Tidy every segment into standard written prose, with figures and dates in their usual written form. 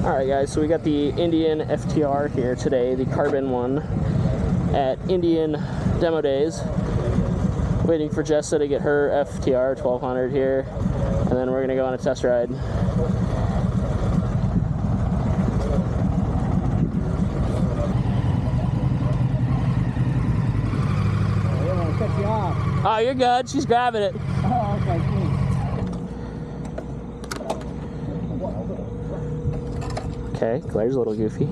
Alright guys, so we got the Indian FTR here today, the carbon one, at Indian Demo Days. Waiting for Jessa to get her FTR 1200 here, and then we're going to go on a test ride. Oh, you're good. She's grabbing it. Oh, okay, cool. Okay, Claire's a little goofy.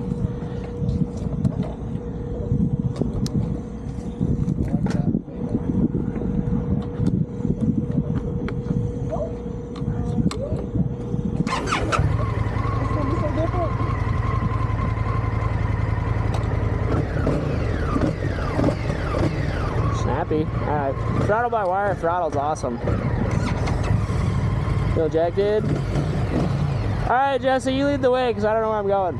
Alright, throttle by wire throttle's awesome. Feel jack, dude? Alright, Jesse, you lead the way because I don't know where I'm going.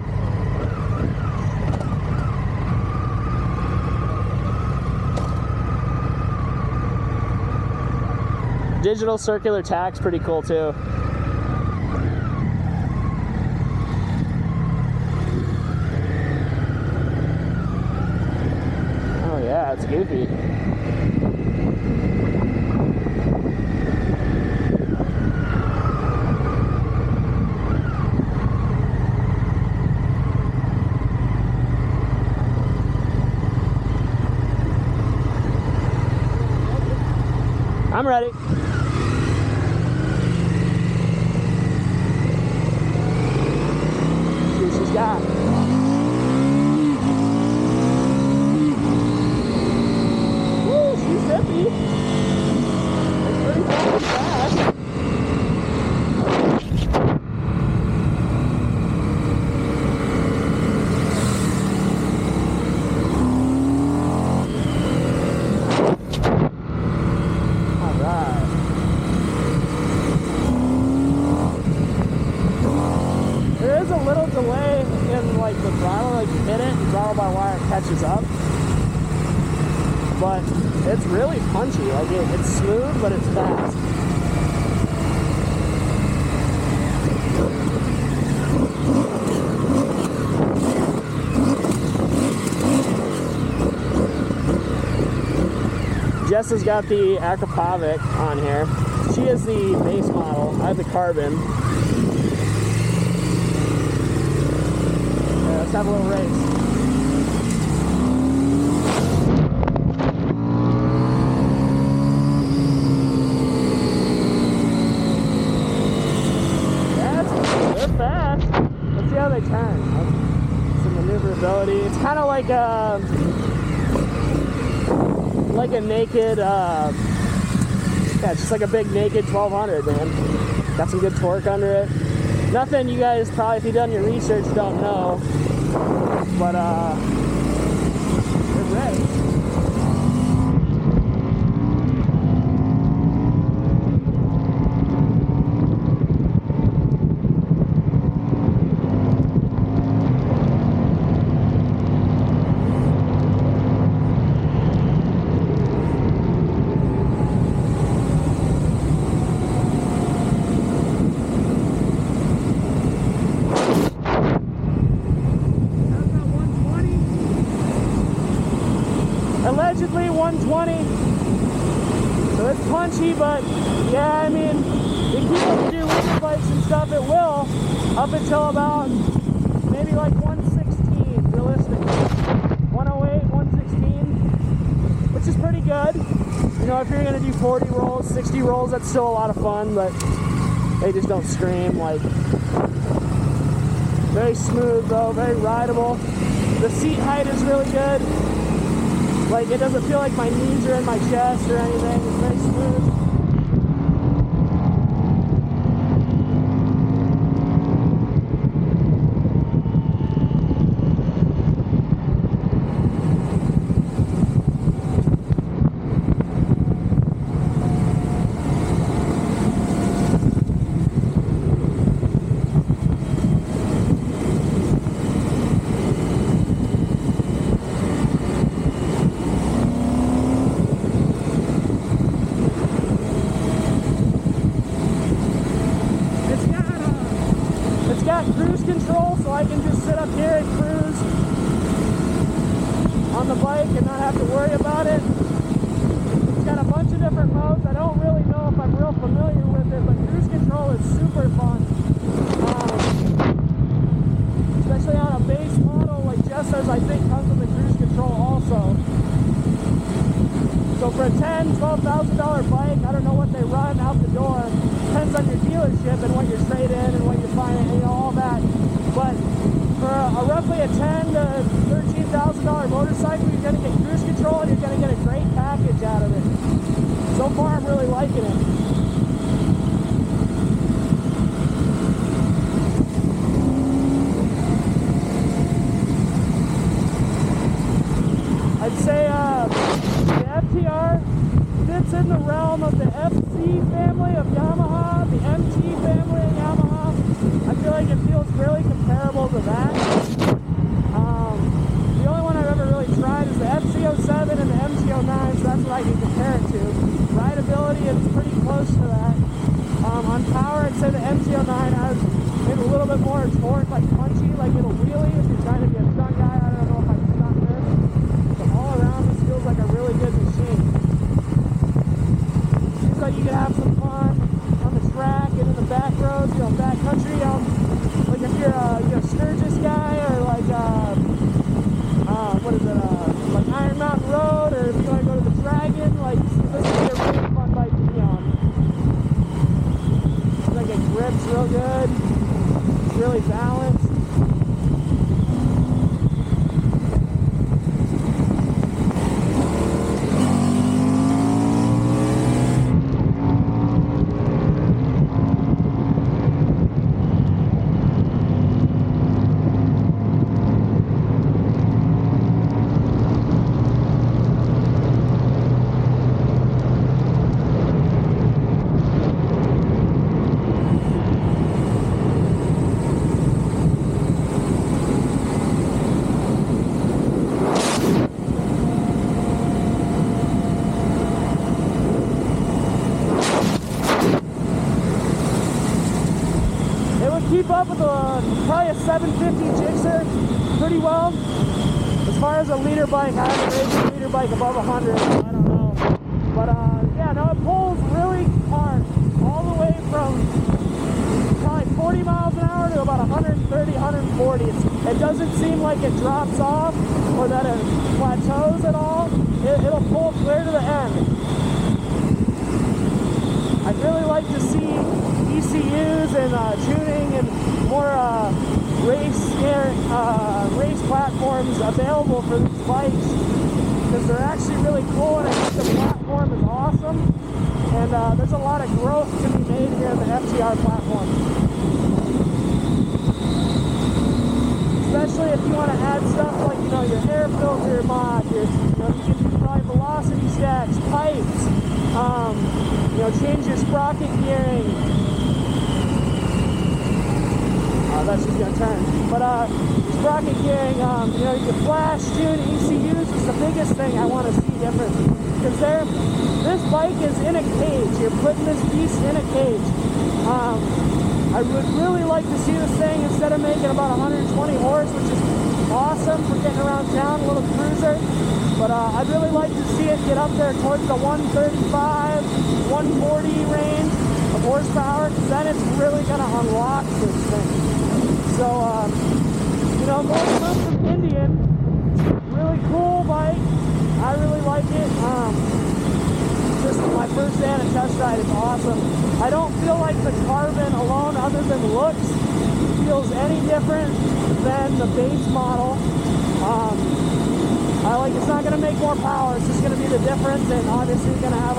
Digital circular tack's pretty cool too. Oh yeah, it's goofy. I'm ready. See what she's got. Woo, she's zippy. It's pretty fast. Delay in like the throttle, like you hit it and throttle by wire catches up, but it's really punchy. Like it's smooth, but it's fast. Jess has got the Akrapovic on here. She is the base model. I have the carbon. Let's have a little race. Yeah, they're fast. Let's see how they turn. Some maneuverability. It's kind of like a naked, yeah, it's just like a big naked 1200, man. Got some good torque under it. Nothing you guys probably, if you've done your research, don't know. But, they're ready. Allegedly 120, so it's punchy, but yeah, I mean, if you have to do winter bikes and stuff, it will, up until about maybe like 116, realistically. 108, 116, which is pretty good. You know, if you're gonna do 40 rolls, 60 rolls, that's still a lot of fun, but they just don't scream. Like, very smooth though, very rideable. The seat height is really good. Like, it doesn't feel like my knees are in my chest or anything. It's very smooth. It's got cruise control, so I can just sit up here and cruise on the bike and not have to worry about it. It's got a bunch of different modes. I don't really know if I'm real familiar with it, but cruise control is super fun. Especially on a base model like Jessa's, I think comes with a cruise control also. So for a $10,000, $12,000 bike, I don't know what they run out the door. Depends on your dealership and what you're trade in and what you find, and all that. But for roughly a $10,000 to $13,000 motorcycle, you're going to get cruise control and you're going to get a great package out of it. So far, I'm really liking it. I'd say the FTR fits in the realm of the FC family of Yamaha, the MT family of Yamaha. I feel like it feels really comparable to that. The only one I've ever really tried is the FC07 and the MT09, so that's what I can compare it to. Rideability is pretty close to that. On power, I'd say the MT09 has maybe a little bit more torque, like punchy, like it'll wheelie if you're trying to be a stunt guy. I don't know if I can stunt this. But all around, this feels like a really good machine. Seems like you can have some fun on the track and in the back roads, you know, back country. Like if you're a Sturgis guy or like like Iron Mountain Road, or if you want to go to the Dragon, like this would be a really fun bike to be on. Like it grips real good. It's really balanced. Keep up with probably a 750 Gixxer pretty well. As far as a leader bike, I haven't raced a leader bike above 100, so I don't know. But yeah, no, it pulls really hard, all the way from probably 40 miles an hour to about 130, 140. It doesn't seem like it drops off or that it plateaus at all. It'll pull clear to the end. I'd really like to see ECUs and tuning and more race platforms available for these bikes, because they're actually really cool, and I think the platform is awesome, and there's a lot of growth to be made here in the FTR platform. Especially if you want to add stuff like, you know, your air filter mod, you can do probably velocity stacks, pipes, you know, change your sprocket gearing. That's just going to turn. But sprocket gearing, you know, you can flash, tune, ECUs is the biggest thing I want to see different. Because this bike is in a cage. You're putting this beast in a cage. I would really like to see this thing, instead of making about 120 horse, which is awesome for getting around town, a little cruiser. But I'd really like to see it get up there towards the 135, 140 range of horsepower, because then it's really going to unlock this thing. So, you know, going from Indian, really cool bike. I really like it. Just my first day on a test ride, it's awesome. I don't feel like the carbon alone, other than looks, feels any different than the base model. It's not going to make more power, it's just going to be the difference, and obviously you're going to have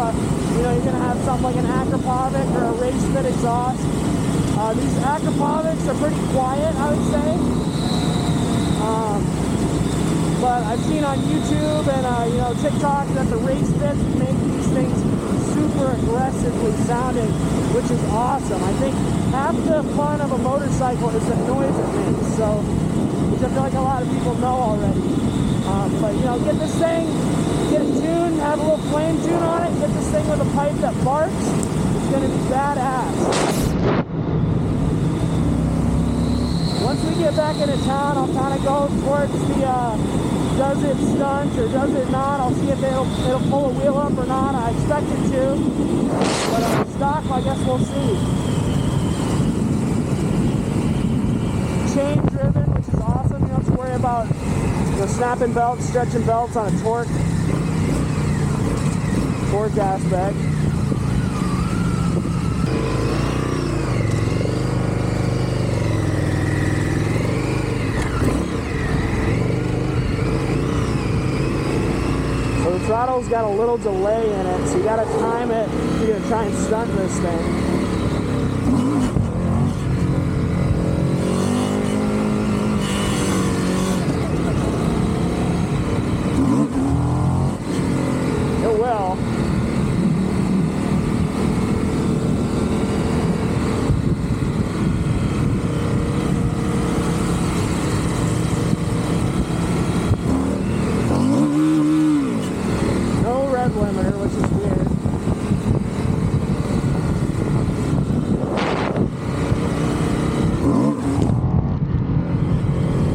you're going to have something like an Acropovic or a race fit exhaust. These Acropovics are pretty quiet, I would say. But I've seen on YouTube and TikTok that the race fits make these things super aggressively sounding, which is awesome. I think half the fun of a motorcycle is the noise it makes, which I feel like a lot of people know already. But get this thing, get it tuned, have a little flame tune on it, get this thing with a pipe that barks. It's going to be badass. get back into town, I'll kind of go towards the does it stunt or does it not. I'll see if it'll pull a wheel up or not. I expect it to, but stock, I guess we'll see. Chain driven, which is awesome. You don't have to worry about snapping belts, stretching belts on a torque aspect. So the throttle's got a little delay in it, so you gotta time it if you're gonna try and stunt this thing. It will. Limiter, which is weird.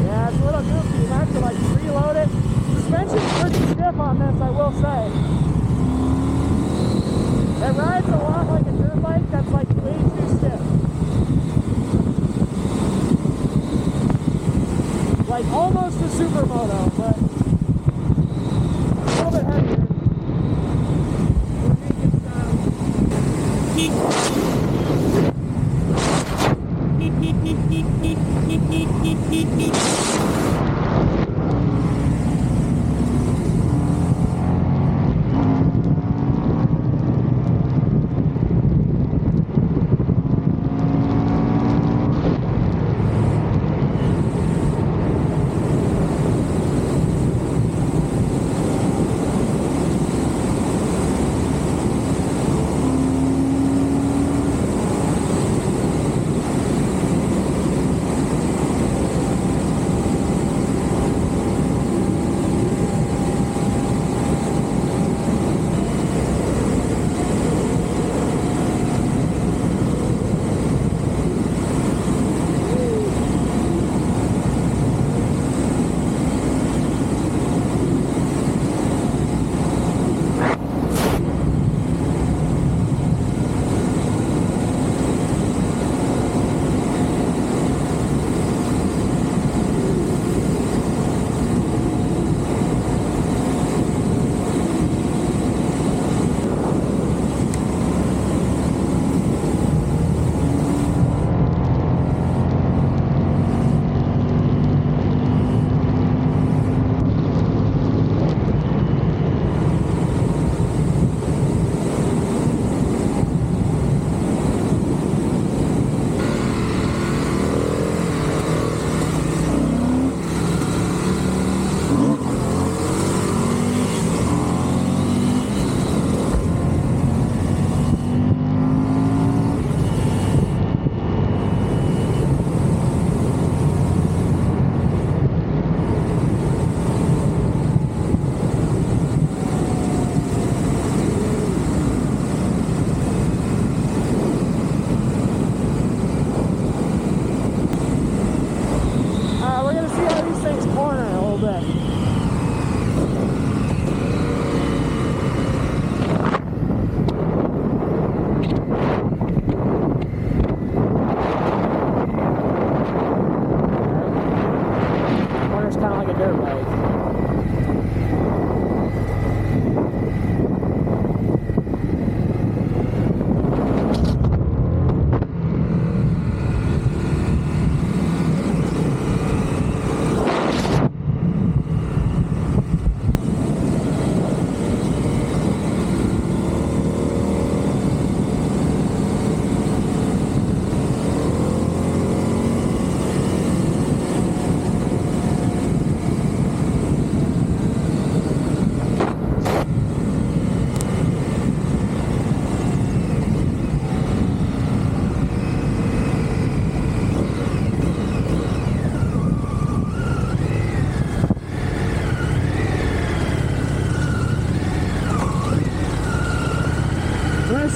Yeah, it's a little goofy. You have to like preload it. Suspension's pretty stiff on this, I will say. It rides a lot like a dirt bike that's like way too stiff. Like almost a supermoto, but a little bit heavier.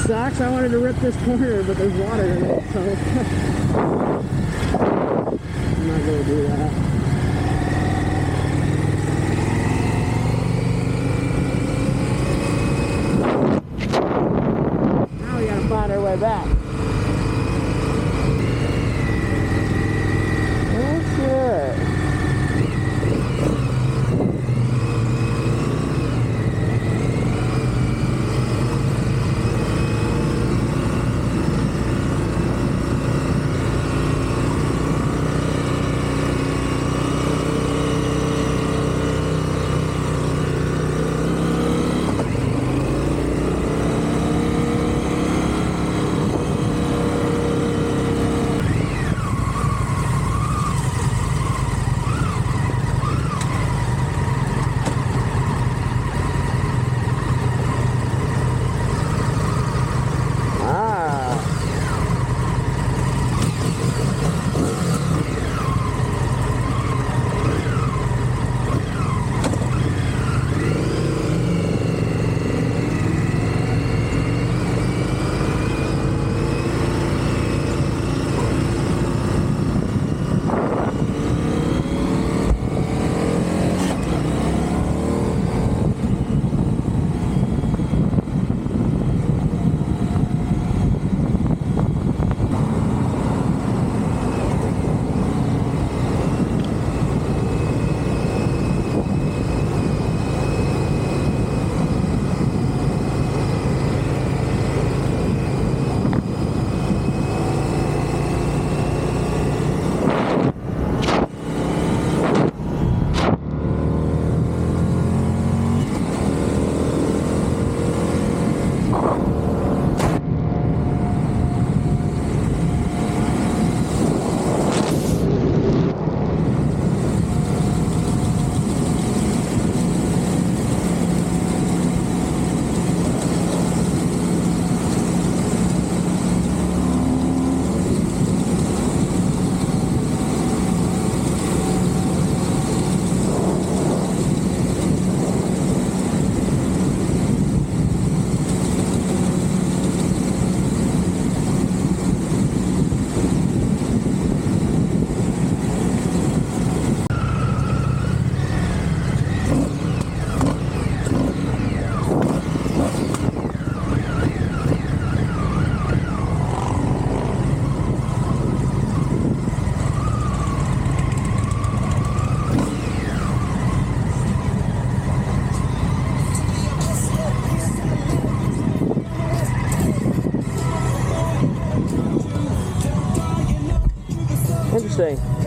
Sucks. I wanted to rip this corner, but there's water in it, so I'm not going to do Interesting.